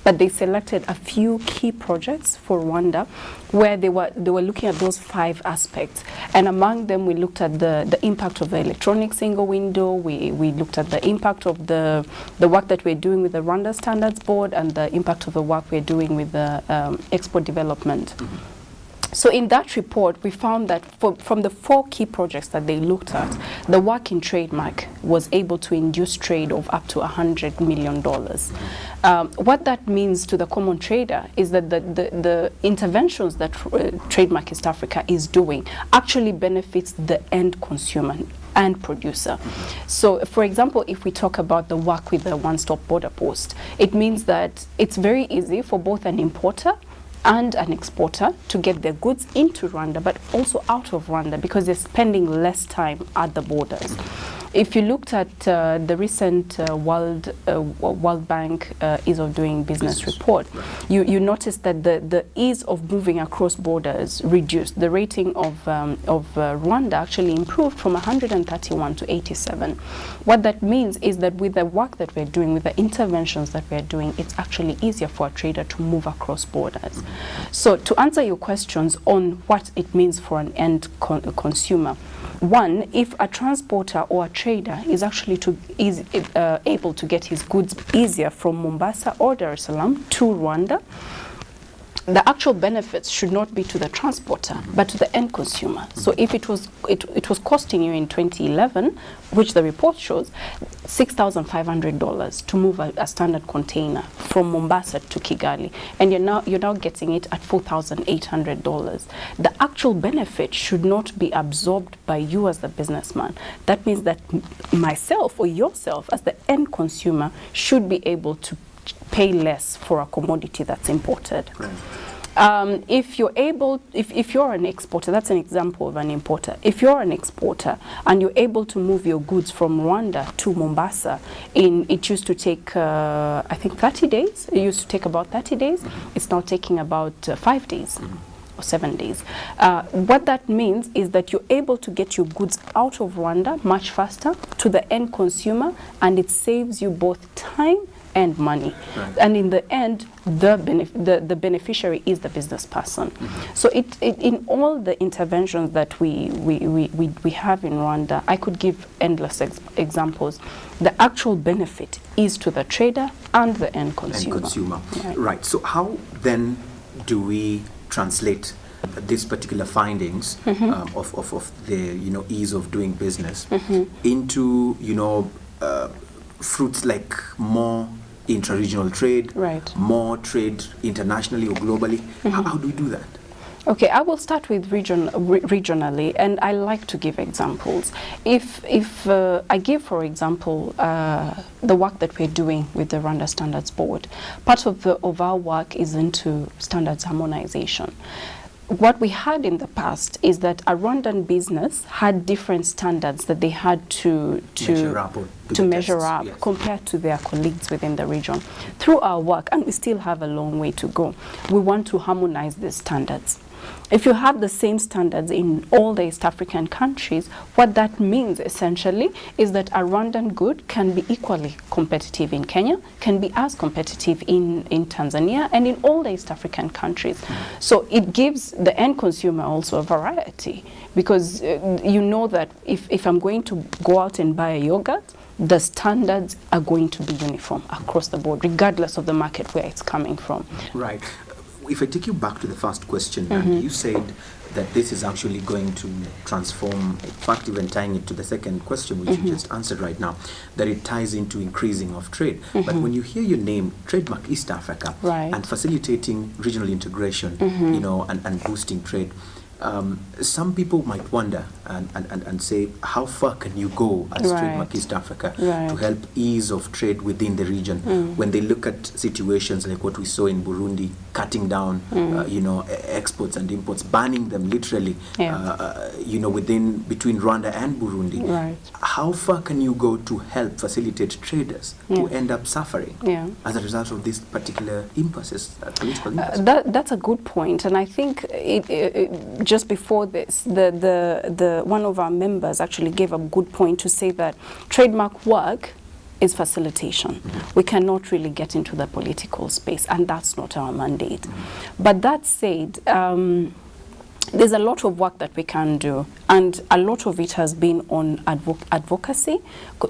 but they selected a few key projects for Rwanda where they were looking at those 5 aspects. And among them, we looked at the impact of the electronic single window, we looked at the impact of the work that we're doing with the Rwanda Standards Board, and the impact of the work we're doing with the export development. So in that report, we found that from the 4 key projects that they looked at, the work in TradeMark was able to induce trade of up to $100 million. What that means to the common trader is that the interventions that TradeMark East Africa is doing actually benefits the end consumer and producer. So, for example, if we talk about the work with the one-stop border post, it means that it's very easy for both an importer and an exporter to get their goods into Rwanda, but also out of Rwanda, because they're spending less time at the borders. If you looked at the recent World Bank Ease of Doing Business report, you noticed that the ease of moving across borders reduced. The rating of Rwanda actually improved from 131 to 87. What that means is that with the work that we're doing, with the interventions that we're doing, it's actually easier for a trader to move across borders. So to answer your questions on what it means for an end consumer, one, if a transporter or a trader is actually able to get his goods easier from Mombasa or Dar es Salaam to Rwanda, the actual benefits should not be to the transporter, but to the end consumer. So if it was costing you in 2011, which the report shows, $6,500 to move a standard container from Mombasa to Kigali, and you're now getting it at $4,800. The actual benefit should not be absorbed by you as the businessman. That means that myself or yourself as the end consumer should be able to pay less for a commodity that's imported. Right. If you're an exporter, that's an example of an importer. If you're an exporter and you're able to move your goods from Rwanda to Mombasa, it used to take, I think, 30 days. It used to take about 30 days. It's now taking about 5 days. Or 7 days. What that means is that you're able to get your goods out of Rwanda much faster to the end consumer, and it saves you both time and money. Right. And in the end, the beneficiary is the business person. So in all the interventions that we have in Rwanda, I could give endless examples. The actual benefit is to the trader and the end consumer. Right. So how then do we translate these particular findings of the ease of doing business into fruits like more intra-regional trade, right, more trade internationally or globally? How do we do that? Okay, I will start with regionally, and I like to give examples. If I give, for example, the work that we're doing with the Rwanda Standards Board, part of our work is into standards harmonization. What we had in the past is that a Rwandan business had different standards that they had to measure up yes, compared to their colleagues within the region. Through our work, and we still have a long way to go, we want to harmonize these standards. If you have the same standards in all the East African countries, what that means essentially is that a Rwandan good can be equally competitive in Kenya, can be as competitive in Tanzania, and in all the East African countries. So it gives the end consumer also a variety, because you know that if I'm going to go out and buy a yogurt, the standards are going to be uniform across the board, regardless of the market where it's coming from. Right. If I take you back to the first question, you said that this is actually going to transform, in fact, even tying it to the second question, which you just answered right now, that it ties into increasing of trade. But when you hear your name, TradeMark East Africa, right, and facilitating regional integration, and boosting trade, some people might wonder and say, how far can you go as right, TradeMark East Africa right, to help ease of trade within the region when they look at situations like what we saw in Burundi, cutting down exports and imports, banning them literally between Rwanda and Burundi. Right. How far can you go to help facilitate traders who end up suffering as a result of these particular impasses, political impasses? That's a good point, and I think just before this, the one of our members actually gave a good point to say that trademark work is facilitation. We cannot really get into the political space, and that's not our mandate. But that said, there's a lot of work that we can do, and a lot of it has been on advocacy.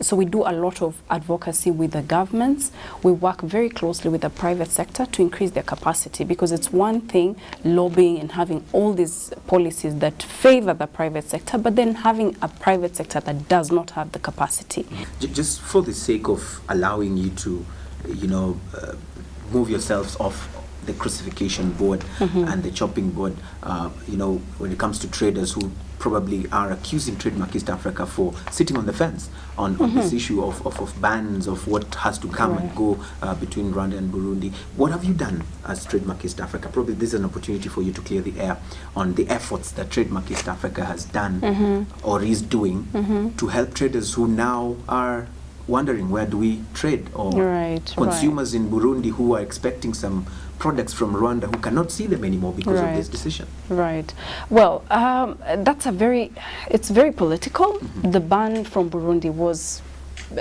So we do a lot of advocacy with the governments. We work very closely with the private sector to increase their capacity, because it's one thing lobbying and having all these policies that favor the private sector, but then having a private sector that does not have the capacity. Just for the sake of allowing you to, move yourselves off the crucifixion board and the chopping board, when it comes to traders who probably are accusing TradeMark East Africa for sitting on the fence on this issue of bans of what has to come and go between Rwanda and Burundi. What have you done as TradeMark East Africa? Probably this is an opportunity for you to clear the air on the efforts that TradeMark East Africa has done or is doing to help traders who now are wondering, where do we trade? Or consumers in Burundi who are expecting some products from Rwanda who cannot see them anymore because of this decision. Right. Well, it's very political. The ban from Burundi was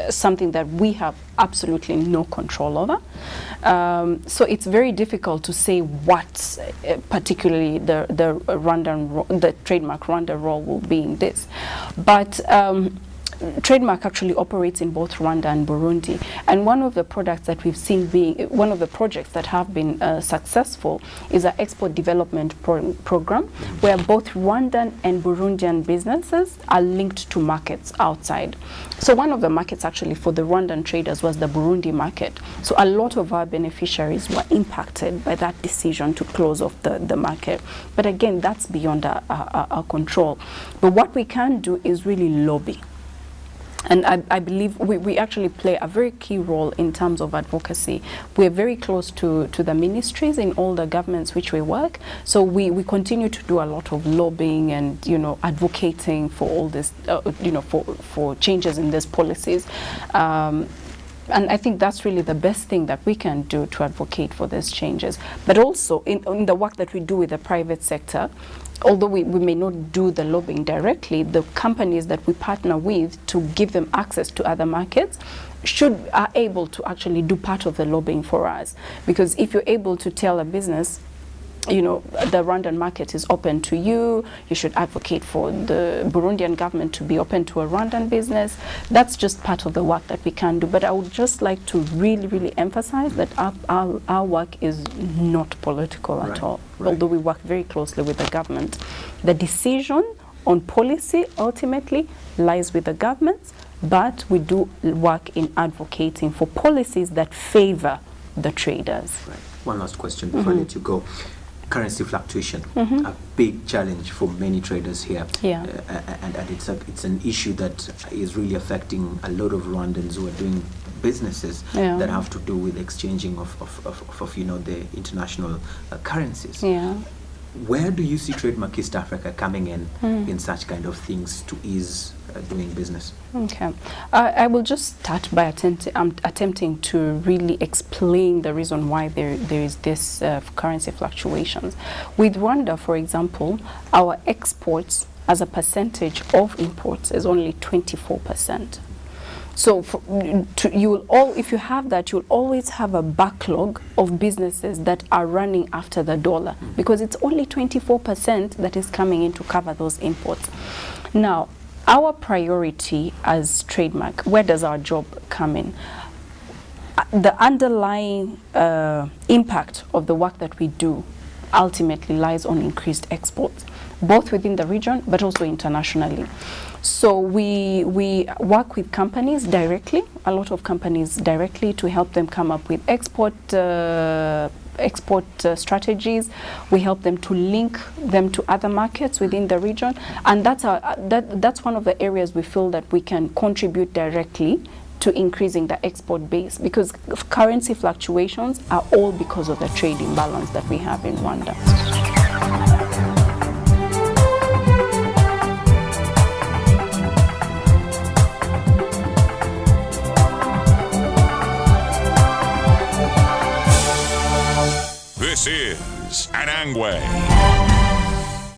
something that we have absolutely no control over. So it's very difficult to say what particularly the TradeMark Rwanda role will be in this. But TradeMark actually operates in both Rwanda and Burundi, and one of the products that we've seen one of the projects that have been successful is our export development program, where both Rwandan and Burundian businesses are linked to markets outside. So one of the markets actually for the Rwandan traders was the Burundi market. So a lot of our beneficiaries were impacted by that decision to close off the market. But again, that's beyond our control. But what we can do is really lobby. And I believe we actually play a very key role in terms of advocacy. We're very close to the ministries in all the governments which we work. So we continue to do a lot of lobbying and, advocating for all this, for changes in these policies. And I think that's really the best thing that we can do to advocate for these changes. But also in the work that we do with the private sector, although we may not do the lobbying directly, the companies that we partner with to give them access to other markets are able to actually do part of the lobbying for us. Because if you're able to tell a business, the Rwandan market is open to you, you should advocate for the Burundian government to be open to a Rwandan business, that's just part of the work that we can do. But I would just like to really, really emphasize that our work is not political at all, although we work very closely with the government. The decision on policy ultimately lies with the governments, but we do work in advocating for policies that favor the traders. Right. One last question before I let you go. Currency fluctuation, a big challenge for many traders here, and it's an issue that is really affecting a lot of Rwandans who are doing businesses that have to do with exchanging of the international currencies. Where do you see TradeMark East Africa coming in such kind of things to ease doing business? Okay, I will just start by attempting to really explain the reason why there is this currency fluctuations. With Rwanda, for example, our exports as a percentage of imports is only 24%. So if you have that, you'll always have a backlog of businesses that are running after the dollar, because it's only 24% that is coming in to cover those imports. Now, our priority as TradeMark, where does our job come in? The underlying impact of the work that we do ultimately lies on increased exports, both within the region but also internationally. So we work with companies directly, a lot of companies directly, to help them come up with export strategies. We help them to link them to other markets within the region, and that's one of the areas we feel that we can contribute directly to increasing the export base, because currency fluctuations are all because of the trade imbalance that we have in Rwanda. This is Anangwe.